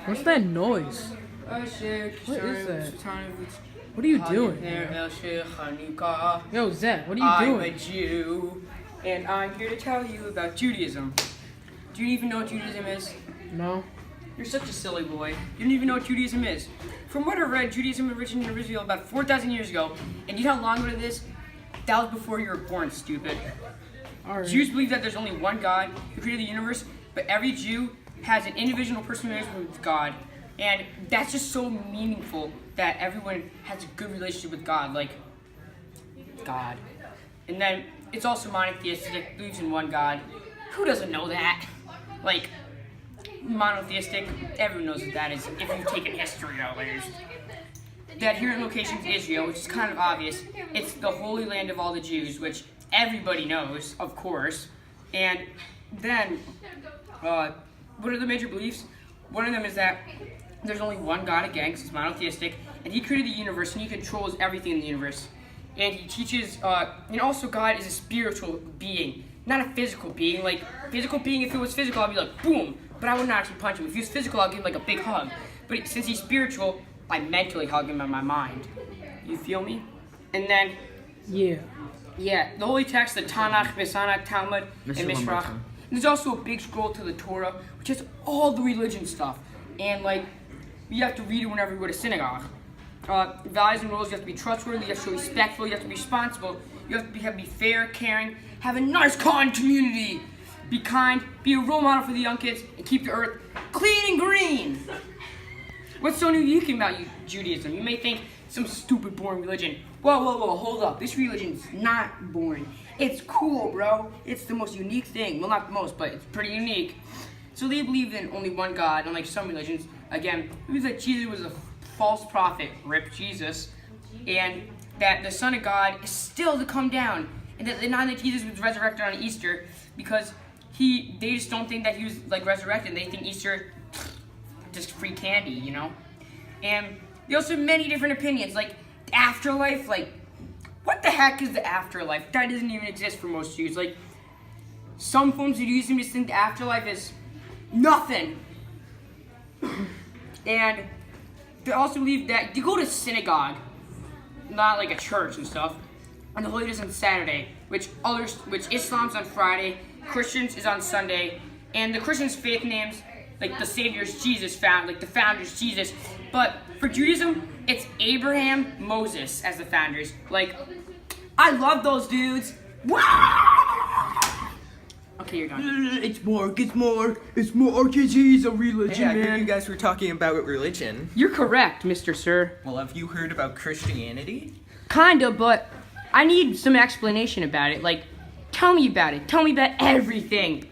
What's that noise? What is that? What are you doing? Yo, Zach, what are you doing? I'm a Jew, and I'm here to tell you about Judaism. Do you even know what Judaism is? No. You're such a silly boy. You don't even know what Judaism is. From what I read, Judaism originated in Israel about 4,000 years ago. And you know how long ago it is? That was before you were born, stupid. Alright. Jews believe that there's only one God who created the universe, but every Jew has an individual personal relationship with God. And that's just so meaningful that everyone has a good relationship with God, like God. And then it's also monotheistic, it believes in one God. Who doesn't know that? Like, monotheistic, everyone knows what that is if you've taken history at least. The adherent location is Israel, which is kind of obvious. It's the holy land of all the Jews, which everybody knows, of course. And then, what are the major beliefs? One of them is that there's only one God again, because it's monotheistic, and he created the universe, and he controls everything in the universe. And he teaches, and also God is a spiritual being, not a physical being. Like, physical being, if it was physical, I'd be like, boom, but I wouldn't actually punch him. If he was physical, I'd give him like a big hug. But since he's spiritual, I mentally hug him in my mind. You feel me? And then, Yeah. the holy text, the Tanakh, Misanach, Talmud, and Mishrach. And there's also a big scroll to the Torah, which has all the religion stuff. And like, you have to read it whenever you go to synagogue. Values and rules, you have to be trustworthy, you have to be respectful, you have to be responsible, you have to be fair, caring, have a nice, kind community, be kind, be a role model for the young kids, and keep the earth clean and green. What's so unique about Judaism? You may think some stupid, boring religion. Whoa, hold up. This religion's not boring. It's cool, bro. It's the most unique thing. Well, not the most, but it's pretty unique. So they believe in only one God, unlike some religions. Again, it believe that Jesus was a false prophet, rip Jesus, and that the Son of God is still to come down, and that Jesus was resurrected on Easter because they just don't think that he was like resurrected. They think Easter just free candy, you know? And they also have many different opinions, like afterlife, like what the heck is the afterlife? That doesn't even exist for most Jews. Like some forms of Judaism just think the afterlife is nothing. And they also believe that you go to synagogue, not like a church and stuff, and the Holy Day is on Saturday, which Islam's on Friday, Christians is on Sunday, and the Christians' faith names, like the Savior's Jesus like the founder's Jesus. But for Judaism, it's Abraham, Moses as the founders. Like, I love those dudes. Okay, you're done. It's more. It's more, because he's a religion, Hey, I heard man. you guys were talking about religion. You're correct, Mr. Sir. Well, have you heard about Christianity? Kinda, but I need some explanation about it. Like, tell me about it. Tell me about everything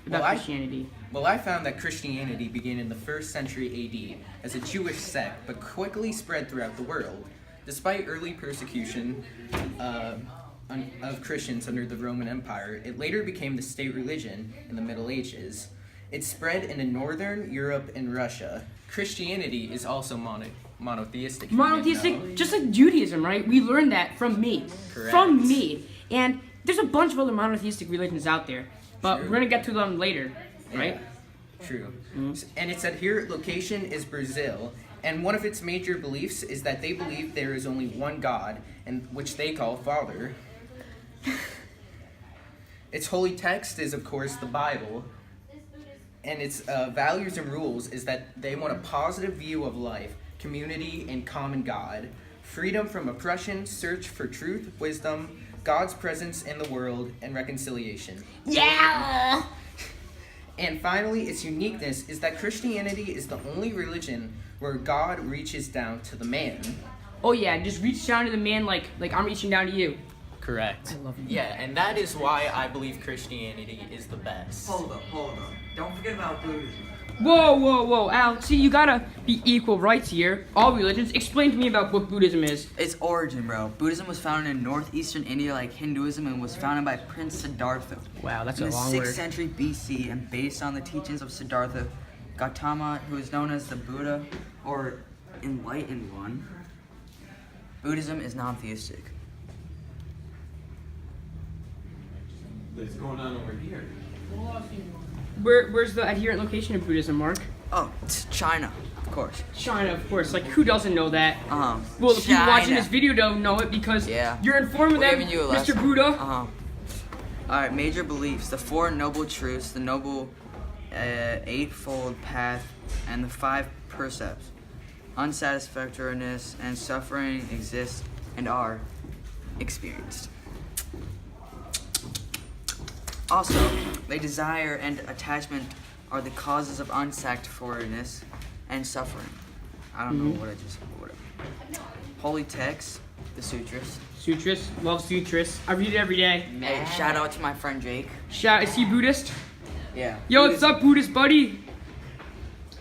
about Well, Christianity. Well, I found that Christianity began in the 1st century AD as a Jewish sect, but quickly spread throughout the world. Despite early persecution of Christians under the Roman Empire, it later became the state religion in the Middle Ages. It spread into Northern Europe and Russia. Christianity is also monotheistic. you didn't Monotheistic, know. just like Judaism, right? We learned that from me. Correct. From me. And there's a bunch of other monotheistic religions out there, but True. we're gonna get to them later, right? Yeah, true. And its adherent location is Brazil, and one of its major beliefs is that they believe there is only one God, and which they call Father. Its holy text is, of course, the Bible, and its values and rules is that they want a positive view of life, community, and common God, freedom from oppression, search for truth, wisdom, God's presence in the world, and reconciliation. Yeah! And finally, its uniqueness is that Christianity is the only religion where God reaches down to the man. Oh yeah, just reach down to the man like I'm reaching down to you. Correct. I love you. Yeah, and that is why I believe Christianity is the best. Hold on. Don't forget about Buddhism. Whoa, Al, see, you gotta be equal rights here. All religions. Explain to me about what Buddhism is. Its origin, bro. Buddhism was founded in northeastern India like Hinduism and was founded by Prince Siddhartha. Wow, that's in a the long 6th word. century BC and based on the teachings of Siddhartha Gautama, who is known as the Buddha or Enlightened One. Buddhism is non-theistic. What's going on over here? Where's the adherent location of Buddhism, Mark? Oh, China, of course. China, of course. Like, who doesn't know that? Well, the people China. watching this video don't know it because Yeah. you're informing We're them, giving you a Mr. lesson. Buddha. Alright, major beliefs. The Four Noble Truths, the Noble Eightfold Path, and the Five Precepts. Unsatisfactoriness and suffering exist and are experienced. Also, they desire and attachment are the causes of unsatisfactoriness and suffering. I don't know what I just said, but whatever. Holy texts, the sutras. Sutras. Love Sutras. I read it every day. Hey, shout out to my friend Jake. Is he Buddhist? Yeah. Yo, what's up, Buddhist buddy?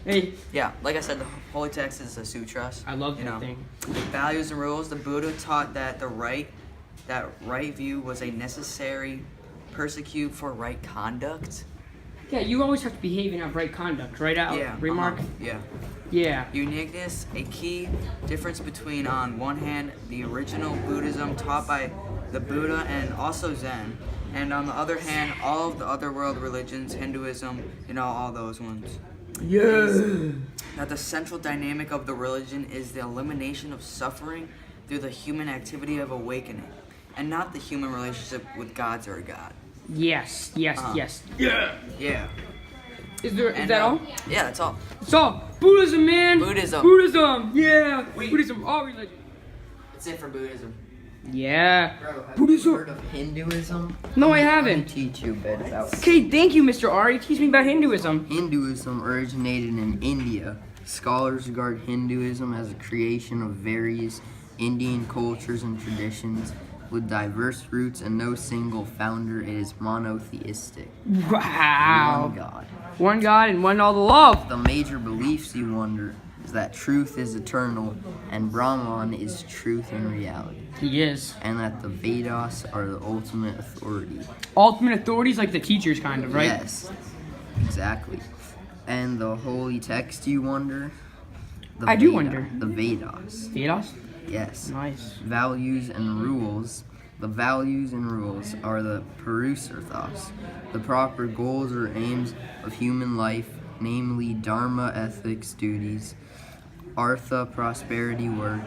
Hey. Yeah, like I said, the holy text is the sutras. I love that thing. Values and rules. The Buddha taught that right view was a necessary persecute for right conduct. Yeah, you always have to behave and have right conduct, right? Out. Yeah. Remark. Yeah. Yeah. Uniqueness, a key difference between, on one hand, the original Buddhism taught by the Buddha and also Zen, and on the other hand, all of the other world religions, Hinduism, all those ones. Yeah. That the central dynamic of the religion is the elimination of suffering through the human activity of awakening, and not the human relationship with gods or a god. Yes. Yes. Yeah. Yeah. Is that all? Yeah, that's all. So, Buddhism, man. Buddhism. Yeah. Buddhism. All religion. That's it for Buddhism. Yeah. Bro, have Buddhism. you heard of Hinduism? No, I Let me haven't. teach you a bit about Okay, thank you, Mr. Ari. Teach me about Hinduism. Hinduism originated in India. Scholars regard Hinduism as a creation of various Indian cultures and traditions with diverse roots and no single founder. It is monotheistic. Wow. One God. One God and one all the love. The major beliefs, you wonder, is that truth is eternal and Brahman is truth and reality. He is. And that the Vedas are the ultimate authority. Ultimate authorities like the teachers, kind of, right? Yes, exactly. And the holy text, you wonder? The I do wonder. The Vedas. Vedas? Yes. Nice. Values and rules. The values and rules are the Purusarthas, the proper goals or aims of human life, namely dharma, ethics, duties, artha, prosperity, work,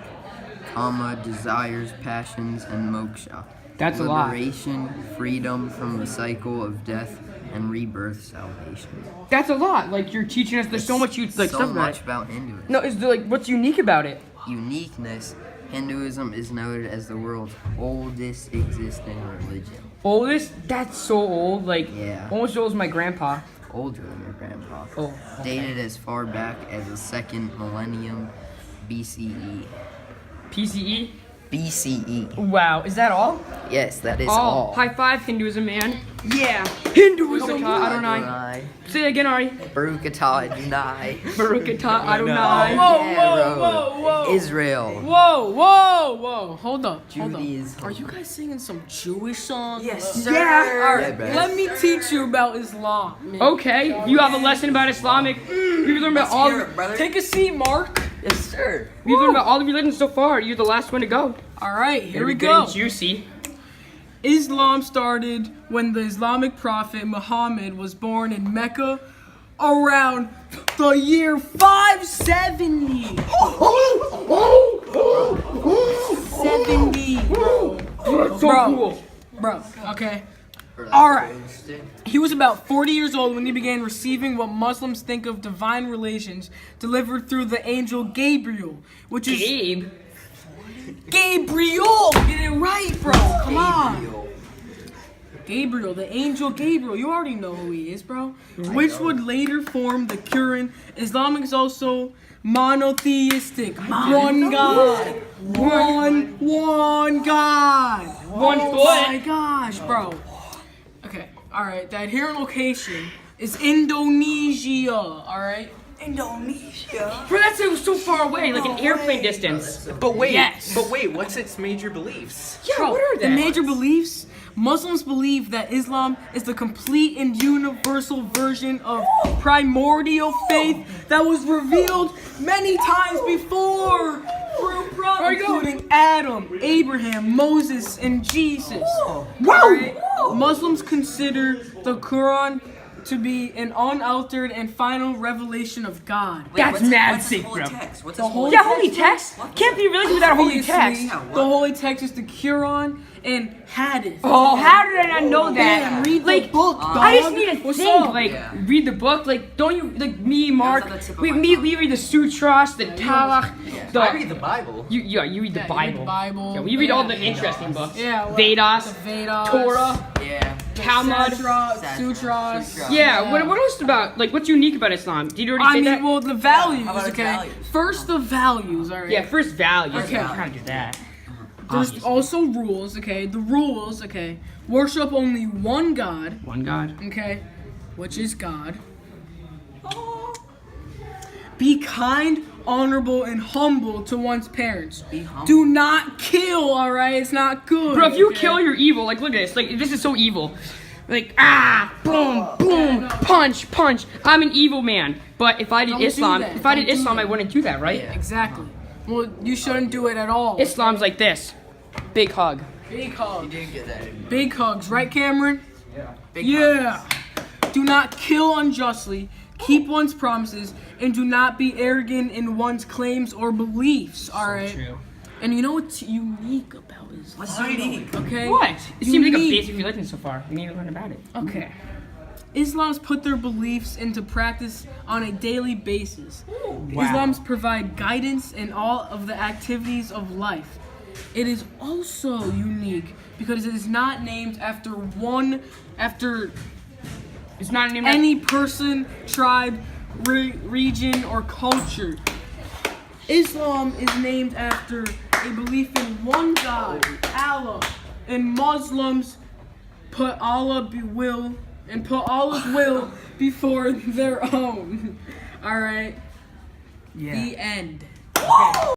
kama, desires, passions, and moksha. That's a lot. Liberation, freedom from the cycle of death and rebirth, salvation. That's a lot. Like, you're teaching us. There's so much so stuff about much it. about Hinduism. No, is there, like, what's unique about it? Uniqueness. Hinduism is noted as the world's oldest existing religion. Oldest? That's so old. Like, Yeah. almost as old as my grandpa. Older than your grandpa. Oh, okay. Dated as far back as the second millennium BCE. PCE? BCE. Wow. Is that all? Yes, that is Oh, all. high five, Hinduism, man. Yeah. Hinduism. Adonai. Adonai. Say it again, Ari. Baruch atah Adonai. Baruch atah Adonai. Whoa. Israel. Whoa. Hold up. Judaism. Are you guys singing some Jewish song? Yes, sir. Yeah. All right. Yeah, bro. Let me teach you about Islam. man. Okay. You have a lesson about Islamic. We've learned about all. Hear it, brother. Take a seat, Mark. Yes, sir. We've learned about all the religions so far. You're the last one to go. All right, here we Getting go. juicy. Islam started when the Islamic prophet Muhammad was born in Mecca around the year 570. 70, bro. So cool. Bro, okay. Alright. He was about 40 years old when he began receiving what Muslims think of divine relations delivered through the angel Gabriel, which is Gabe. Gabriel. Get it right, bro. Come on. Gabriel, the angel Gabriel. You already know who he is, bro. Which would later form the Quran. Islam is also monotheistic. One God. One God. One Oh foot. my gosh, bro. Okay, alright. The adherent location is Indonesia, alright? Indonesia. Bro, that's so far away, like an airplane distance. But wait, Yes. what's its major beliefs? Yeah, Bro, what are the they? major beliefs? Muslims believe that Islam is the complete and universal version of primordial faith that was revealed many times before through prophets including Adam, Abraham, Moses, and Jesus. Alright? Muslims consider the Quran to be an unaltered and final revelation of God. That's mad what's sick, this holy bro. text? What's The this holy Yeah, holy text? What? Can't be religion without a holy Obviously, text. Yeah, what? the holy text is the Quran and Hadith. Oh, how did I not know that? Man, read the Like, book, dog. I just need to What's think. up? Like, Yeah. read the book. Like, don't you like me, Mark? on the tip of We my me tongue. we read the sutras, the Tanakh, the. I read the Bible. You read the Yeah, you read the Bible. Bible. Yeah, we read all the Yeah. interesting books. Yeah, well, Vedas, the Vedas, Torah, Yeah. Talmud. Sutras. Sutra. Yeah. What else about like what's unique about Islam? Did you already I say mean, that? well, the values, How about its okay? values? First, the values, alright? Yeah, first values. Okay. I'm trying to do that. There's also rules, okay? The rules, okay? Worship only one God, One God. okay? Which is God. Be kind, honorable, and humble to one's parents. Be humble. Do not kill, alright? It's not good. Bro, if you okay? kill, you're evil. Like, look at this. Like, this is so evil. Like, boom, boom, punch, punch. I'm an evil man. But if I did Don't do Islam, that. if I did Don't do Islam, that. I wouldn't do that, right? Exactly. Well, you shouldn't do it at all. Islam's like this. Big hug. Big You hugs. didn't get that. Big hugs, right, Cameron? Big Yeah. Do not kill unjustly, keep one's promises, and do not be arrogant in one's claims or beliefs. All right. True. And you know what's unique about Islam? What's unique? Okay. What? It seems like a Unique. basic religion so far. We need to learn about it. Okay. Islam's put their beliefs into practice on a daily basis. Wow. Islam's provide guidance in all of the activities of life. It is also unique because it is not named after It's not named any person, tribe, region, or culture. Islam is named after a belief in one God, Allah, and Muslims put Allah's will before their own. All right. Yeah. The end.